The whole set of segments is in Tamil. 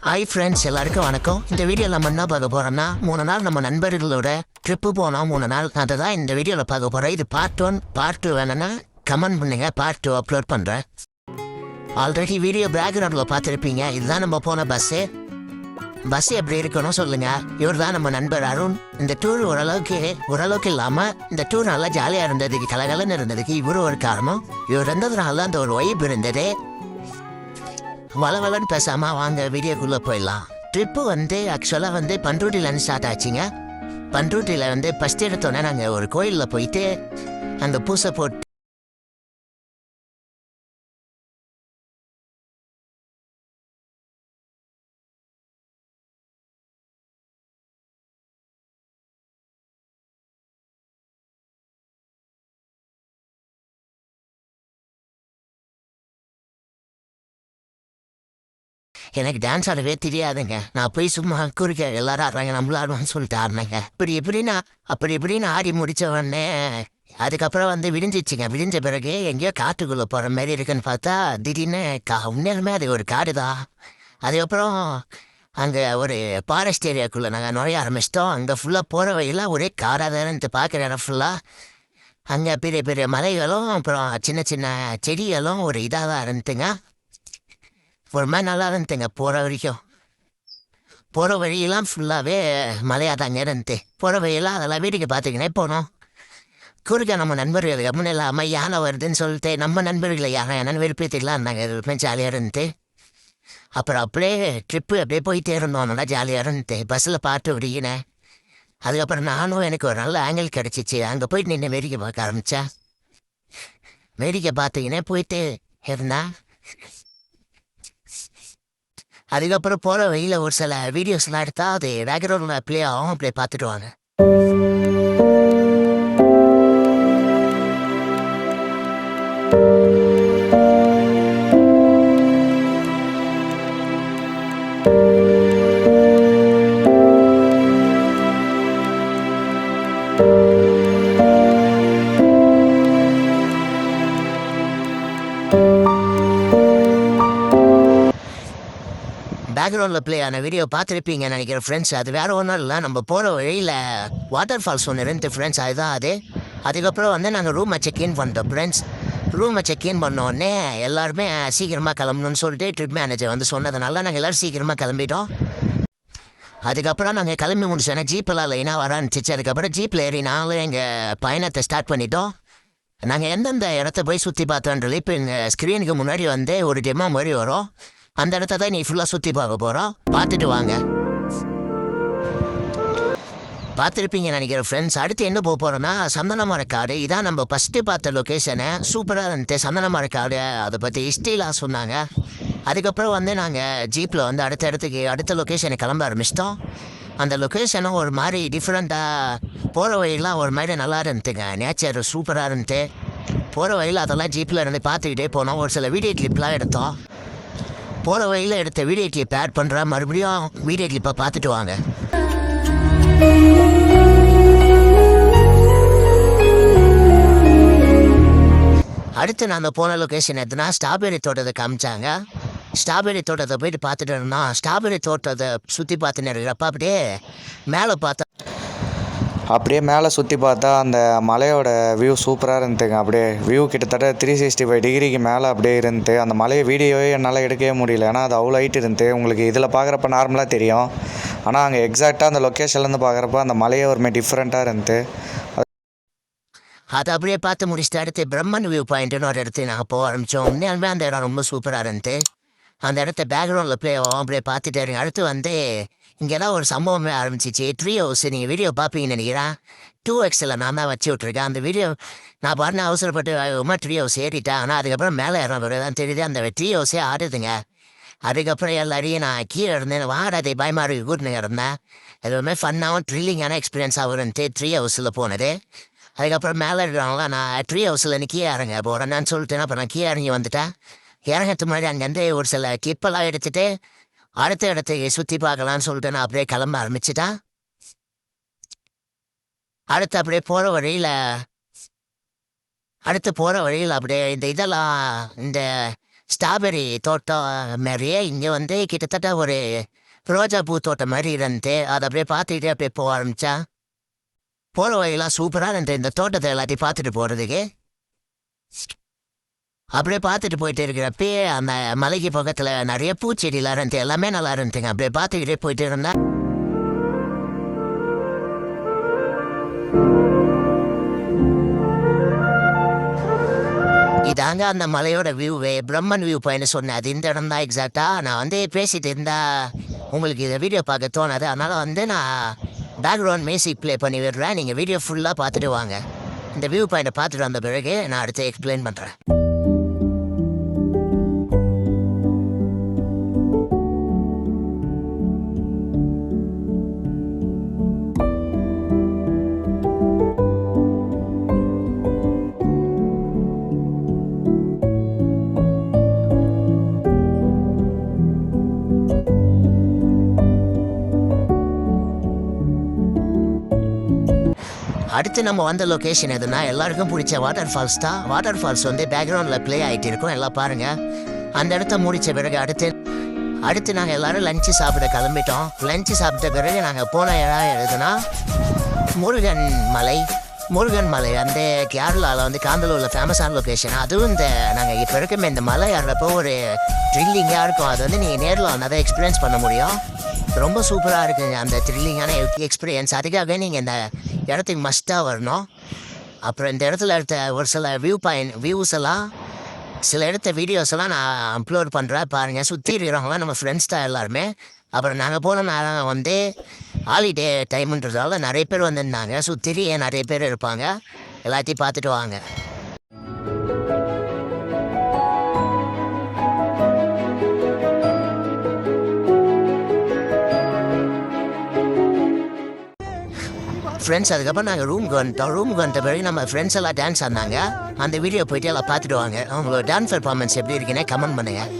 ஹாய் ஃப்ரெண்ட்ஸ், எல்லாருக்கும் வணக்கம். இந்த வீடியோவில் நம்ம என்ன பார்க்க போகிறோம்னா 3 நாள் நம்ம நண்பர்களோட ட்ரிப்பு போனோம். 3 நாள் அதை தான் இந்த வீடியோவில் பார்க்க போகிறோம். இது பார்ட் 1. பார்ட் 2 வேணும்னா கமெண்ட் பண்ணுங்க, பார்ட் 2 அப்லோட் பண்ணுறேன். ஆல்ரெடி வீடியோ பேக்ரவுண்டில் பார்த்துருப்பீங்க. இதுதான் நம்ம போன பஸ்ஸு எப்படி இருக்கணும் சொல்லுங்கள். இவர் தான் நம்ம நண்பர் அருண். இந்த டூர் ஓரளவுக்கு இல்லாமல் இந்த டூர் நல்லா ஜாலியாக இருந்ததுக்கு, கலகலன்னு இருந்ததுக்கு இவரு ஒரு காரணம். இவர் இருந்ததுனால தான் அந்த ஒரு வைப் இருந்தது. வளவலன்னு பேசாமல் வாங்க வீடியோக்குள்ளே போயிடலாம். ட்ரிப்பு ஆக்சுவலாக பண்ருட்டிலேருந்து ஸ்டார்ட் ஆச்சுங்க. பண்ருட்டியில் ஃபஸ்ட் எடுத்தோன்னே நாங்கள் ஒரு கோயிலில் போயிட்டு அந்த பூசை போட்டு எனக்கு டான்ஸ் ஆடவே தெரியாதுங்க. நான் போய் சும்மா குறுக்க எல்லாரும் ஆடுறாங்க, நம்மளும் ஆடுவான்னு சொல்லிட்டு ஆடினேங்க. அப்படி இப்படின்னு ஆடி முடித்த உடனே அதுக்கப்புறம் விடிஞ்சிச்சுங்க. விடிஞ்ச பிறகு எங்கேயோ காட்டுக்குள்ளே போகிற மாதிரி இருக்குன்னு பார்த்தா திடீர்னு உண்மையாலுமே அது ஒரு காடு தான். அதுக்கப்புறம் அங்கே ஒரு ஃபாரஸ்ட் ஏரியாக்குள்ளே நாங்கள் நுழைய ஆரம்பிச்சிட்டோம். அங்கே ஃபுல்லாக போகிற வழியெல்லாம் ஒரே காடாக தானே பார்க்குற இடம் ஃபுல்லாக. அங்கே பெரிய பெரிய மலைகளும் அப்புறம் சின்ன சின்ன செடிகளும் ஒரு இதாக தான் இருந்துட்டுங்க. ஒரு மாதிரி நல்லா இருந்துங்க. போகிற வழியெல்லாம் ஃபுல்லாகவே மலையாக தாங்க இருந்துட்டு போகிற வழியெல்லாம் அதெல்லாம் வீட்டுக்கு பார்த்துக்கினே போனோம். குறுக்க நம்ம நண்பர்கள் கம்முன்னு இல்லாமல் யானை வருதுன்னு சொல்லிட்டு நம்ம நண்பர்களை யானை விருப்பத்திலாம் இருந்தாங்க. எதுவுமே ஜாலியாக இருந்துட்டு அப்புறம் அப்படியே ட்ரிப்பு அப்படியே போயிட்டே இருந்தோம். நல்லா ஜாலியாக இருந்துட்டு பஸ்ஸில் பார்த்து விடுகினேன். அதுக்கப்புறம் நானும் எனக்கு ஒரு நல்ல ஆங்கிள் கிடச்சிச்சு. அங்கே போயிட்டு நின்று வேடிக்கை பார்க்க ஆரம்பித்தேன். வேடிக்கை பார்த்துக்கினே போயிட்டு இருந்தேன். அதுக்கப்புறம் போகிற வழியில் ஒரு சில வீடியோஸ்லாம் எடுத்தால் அது பேக்ரவுண்டில் ப்ளே ஆகும். அப்படியே பார்த்துட்டு வாங்க. பேக்ரவுண்டில் ப்ளே ஆன வீடியோ பார்த்துருப்பீங்கன்னு நினைக்கிறேன் ஃப்ரெண்ட்ஸ். அது வேறு ஒன்றும் இல்லை, நம்ம போகிற வழியில் வாட்டர் ஃபால்ஸ் ஒன்று இருந்து ஃப்ரெண்ட்ஸ், அதுதான் அது. அதுக்கப்புறம் நாங்கள் ரூமை செக்இன் பண்ணிட்டோம் ஃப்ரெண்ட்ஸ். ரூமை செக்இன் பண்ணோடனே எல்லாருமே சீக்கிரமாக கிளம்பணும்னு சொல்லிட்டு ட்ரிப் மேனேஜர் சொன்னதுனால நாங்கள் எல்லோரும் சீக்கிரமாக கிளம்பிட்டோம். அதுக்கப்புறம் நாங்கள் கிளம்பி முடிச்சோன்னா ஜீப்பெல்லாம் லைனாக வரான்னுச்சு. அதுக்கப்புறம் ஜீப்பில் ஏறி நாங்களும் எங்கள் பயணத்தை ஸ்டார்ட் பண்ணிட்டோம். நாங்கள் எந்தெந்த இடத்த போய் சுற்றி பார்த்தோன்றது இப்போ எங்கள் ஸ்க்ரீனுக்கு முன்னாடி ஒரு டெமோ மாதிரி வரும். அந்த இடத்த தான் நீ ஃபுல்லாக சுற்றி பார்க்க போகிறோம். பார்த்துட்டு வாங்க. பார்த்துருப்பீங்கன்னு நினைக்கிறேன் ஃப்ரெண்ட்ஸ். அடுத்து என்ன போக போகிறோன்னா சந்தன மரக்காடு. இதான் நம்ம ஃபஸ்ட்டு பார்த்த லொக்கேஷனை. சூப்பராக இருந்துச்சு சந்தன மரக்காடு. அதை பற்றி ஹிஸ்ட்ரிலாம் சொன்னாங்க. அதுக்கப்புறம் நாங்கள் ஜீப்பில் அடுத்த லொக்கேஷனை கிளம்ப ஆரம்பிச்சிட்டோம். அந்த லொக்கேஷனும் ஒரு மாதிரி டிஃப்ரெண்ட்டாக போகிற வழியெல்லாம் ஒரு மாதிரி நல்லா இருந்துட்டுங்க. நேச்சர் சூப்பராக இருந்துட்டு போகிற வழியில் அதெல்லாம் ஜீப்பில் இருந்து பார்த்துக்கிட்டே போனோம். ஒரு சில வீடியோ கிளிப்லாம் எடுத்தோம். போகிற வழியில் எடுத்த வீடியோ கிளிப் ஆட் பண்ணுறேன். மறுபடியும் வீடியோ கிளிப்பை பார்த்துட்டு வாங்க. அடுத்து நாங்கள் போன லொக்கேஷன் எதுனா ஸ்ட்ராபெரி தோட்டத்தை காமிச்சாங்க. ஸ்ட்ராபெரி தோட்டத்தை போயிட்டு பார்த்துட்டு இருந்தோம். ஸ்ட்ராபெரி தோட்டத்தை சுற்றி பார்த்துன்னு இருக்கிறப்ப அப்படியே மேலே சுற்றி பார்த்தா அந்த மலையோட வியூ சூப்பராக இருந்துங்க. அப்படியே வியூ கிட்டத்தட்ட 365 டிகிரிக்கு மேலே அப்படியே இருந்துட்டு அந்த மலையை வீடியோவே என்னால் எடுக்கவே முடியல. ஏன்னா அது அவ்வளோ ஹைட் இருந்துட்டு உங்களுக்கு இதில் பார்க்குறப்ப நார்மலாக தெரியும். ஆனால் அங்கே எக்ஸாக்டாக அந்த லொக்கேஷன்லேருந்து பார்க்குறப்ப அந்த மலையே ஒரு மாதிரி டிஃப்ரெண்ட்டாக இருந்துட்டு அதை அப்படியே பார்த்து முடிச்சுட்டு அடுத்து பிரம்மன் வியூ பாயிண்ட்டுன்னு ஒரு இடத்துக்கு நாங்கள் போக ஆரம்பித்தோம். உண்மையாலுமே அந்த இடம் ரொம்ப சூப்பராக இருந்துட்டு அந்த இடத்த பேக்ரவுண்டில் ப்ளே ஆகும். அப்படியே பார்த்துட்டு இருங்க. அடுத்து இங்கே தான் ஒரு சம்பவமே ஆரம்பிச்சிச்சு. ட்ரீ ஹவுஸ் நீங்கள் வீடியோ பார்ப்பீங்கன்னு நினைக்கிறேன். 2Xல் நான் தான் வச்சு விட்ருக்கேன். அந்த வீடியோ நான் பாருங்க அவசரப்பட்டு ட்ரீ ஹவுஸ் ஏறிட்டேன். ஆனால் அதுக்கப்புறம் மேலே ஏறணும் தான் தெரியுது அந்த ட்ரீ ஹவுஸே ஆடுதுங்க. அதுக்கப்புறம் எல்லாரையும் நான் கீழே இருந்தேன். வாடாதை பயமாக கூட்டினு இருந்தேன். எதுவுமே ஃபன்னாகவும் த்ரில்லிங்கான எக்ஸ்பீரியன்ஸாகவும் இருந்துட்டு ட்ரீ ஹவுஸில் போனது. அதுக்கப்புறம் மேலே இருக்கிறவங்கள நான் ட்ரீ ஹவுஸில் கீழே இறங்க போகிறேன்னு சொல்லிட்டேன். அப்புறம் நான் கீழே இறங்கி வந்துட்டேன். இறங்கிறதுக்கு முன்னாடி அங்கேருந்து ஒரு சில கிளிப்பெல்லாம் எடுத்துகிட்டு அடுத்த இடத்துக்கு சுற்றி பார்க்கலான்னு சொல்லிட்டு நான் அப்படியே கிளம்ப ஆரம்பிச்சிட்டேன். அடுத்து அப்படியே போகிற வழியில் அப்படியே இந்த ஸ்ட்ராபெரி தோட்டம் மாதிரியே இங்கே வந்து கிட்டத்தட்ட ஒரு ரோஜா பூ தோட்டம் மாதிரி இருந்துட்டு அதை அப்படியே பார்த்துக்கிட்டே அப்படியே போக ஆரம்பித்தா போகிற வழியெல்லாம் சூப்பராக இருந்துட்டு இந்த தோட்டத்தை எல்லாத்தையும் பார்த்துட்டு போகிறதுக்கு. அப்படியே பார்த்துட்டு போயிட்டு இருக்கிறப்பே அந்த மலைக்கு பக்கத்தில் நிறைய பூச்செடிலாம் இருந்துச்சு, எல்லாமே நல்லா இருந்துச்சுங்க. அப்படியே பார்த்துக்கிட்டே போயிட்டு இருந்தா இதாங்க அந்த மலையோட வியூவே, பிரம்மன் வியூ பாயிண்ட் சொன்னேன். அது இந்த இடம் தான் எக்ஸாக்டாக. நான் வந்து பேசிட்டு இருந்தா உங்களுக்கு இதை வீடியோ பார்க்க தோணாது, அதனால் வந்து நான் பேக்ரவுண்ட் மியூசிக் ப்ளே பண்ணி விடுறேன். நீங்கள் வீடியோ ஃபுல்லாக பார்த்துட்டு வாங்க. இந்த வியூ பாயிண்ட்டை பார்த்துட்டு வந்த பிறகு நான் அடுத்து எக்ஸ்பிளைன் பண்ணுறேன். அடுத்து நம்ம வந்த லொக்கேஷன் எதுனா எல்லாருக்கும் பிடிச்ச வாட்டர் ஃபால்ஸ் தான். வாட்டர் ஃபால்ஸ் வந்து பேக்ரவுண்டில் ப்ளே ஆகிட்டு இருக்கும், எல்லாம் பாருங்கள். அந்த இடத்த முடித்த பிறகு அடுத்து நாங்கள் எல்லோரும் லஞ்சு சாப்பிட கிளம்பிட்டோம். லஞ்சு சாப்பிட்ட பிறகு நாங்கள் போன இடம் எதுனா முருகன் மலை அந்த கேரளாவில் வந்து காந்தலூரில் ஃபேமஸான லொக்கேஷன். அதுவும் இந்த நாங்கள் இப்போ இருக்குமே இந்த மலை ஏறப்போ ஒரு த்ரில்லிங்காக இருக்கும். அது வந்து நீங்கள் நேரில் வந்து அதை எக்ஸ்பீரியன்ஸ் பண்ண முடியும். ரொம்ப சூப்பராக இருக்குங்க அந்த த்ரில்லிங்கான எக்ஸ்பீரியன்ஸ். அதுக்காகவே நீங்கள் இந்த இடத்துக்கு மஸ்ட்டாக வரணும். அப்புறம் இந்த இடத்துல எடுத்த ஒரு சில வியூஸ் எல்லாம் சில இடத்த வீடியோஸ் எல்லாம் நான் அப்லோட் பண்ணுறேன் பாருங்கள். சுற்றி இருக்கிறவங்க நம்ம ஃப்ரெண்ட்ஸ் தான் எல்லாருமே. அப்புறம் நாங்கள் போன நேரம் வந்து ஹாலிடே டைமுன்றதால நிறைய பேர் வந்திருந்தாங்க. சுற்றி நிறைய பேர் இருப்பாங்க, எல்லாத்தையும் பார்த்துட்டு வாங்க. ஃப்ரெண்ட்ஸ் அதுக்கப்புறம் நாங்கள் ரூமுக்கு வந்த பிறகு நம்ம ஃப்ரெண்ட்ஸ் எல்லாம் டான்ஸ் ஆடினாங்க. அந்த வீடியோ போயிட்டு எல்லாம் பார்த்துட்டு வாங்க. அவங்களோட டான்ஸ் பெர்ஃபார்மன்ஸ் எப்படி இருக்குன்னு கமெண்ட் பண்ணுங்கள்.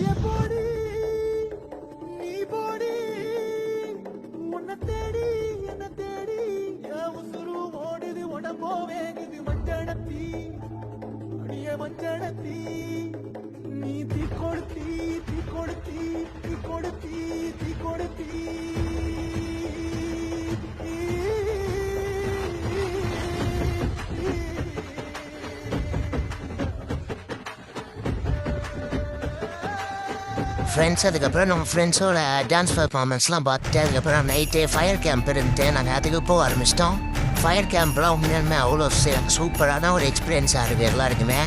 ஃப்ரெண்ட்ஸ் அதுக்கப்புறம் நம்ம ஃப்ரெண்ட்ஸோட டான்ஸ் பர்ஃபார்மன்ஸ்லாம் பார்த்துட்டு அதுக்கப்புறம் நைட்டு ஃபயர் கேம்ப் இருந்துட்டு நாங்கள் அதுக்கு போக ஆரம்பிச்சிட்டோம். ஃபயர் கேம்ப்லாம் உண்மையுமே அவ்வளோ சூப்பரான ஒரு எக்ஸ்பீரியன்ஸாக இருக்குது எல்லாருக்குமே.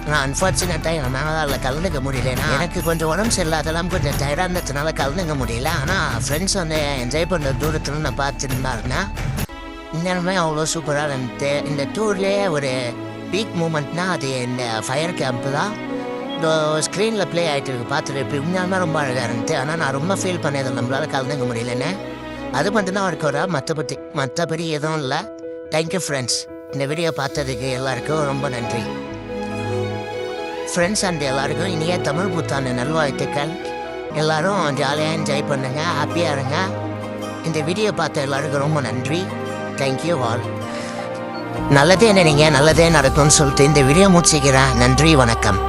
ஆனால் அன்ஃபார்ச்சுனேட்டாக என் மேலே அதில் கலந்துக்க முடியலன்னா எனக்கு கொஞ்சம் உடம்பு சரியில்லாதெல்லாம் கொஞ்சம் டயர்டாக இருந்ததுனால கலந்துக்க முடியல. ஆனால் ஃப்ரெண்ட்ஸ் வந்து என்ஜாய் பண்ணுற தூரத்தில் நான் பார்த்துருந்தாருன்னா இன்னுமே அவ்வளோ சூப்பராக இருந்துட்டு. இந்த டூர்லேயே ஒரு பீக் மூமெண்ட்னா அது இந்த ஃபயர் கேம்ப்பு தான். ஸ்க்ரீனில் ப்ளே ஆகிட்டு இருக்கு பார்த்துட்டு இப்போ உண்மையாலுமே ரொம்ப அழகாக இருந்துச்சு. ஆனால் நான் ரொம்ப ஃபீல் பண்ணது நம்மளால் கலந்துக்க முடியலன்னு. அது மட்டும்தான் அவருக்கு ஒரு மற்றபடி எதுவும் இல்லை. Thank you friends. இந்த வீடியோ பார்த்ததுக்கு எல்லாருக்கும் ரொம்ப நன்றி ஃப்ரெண்ட்ஸ். அண்ட் எல்லாருக்கும் இனிய தமிழ் புத்தாண்டு நல்வாழ்த்துக்கள். எல்லோரும் ஜாலியாக என்ஜாய் பண்ணுங்கள், ஹாப்பியாக இருங்க. இந்த வீடியோ பார்த்த எல்லாருக்கும் ரொம்ப நன்றி. Thank you all. நல்லதே நினைங்க, நல்லதே நடக்கும்னு சொல்லிட்டு இந்த வீடியோ முடிச்சுக்கிறேன். நன்றி, வணக்கம்.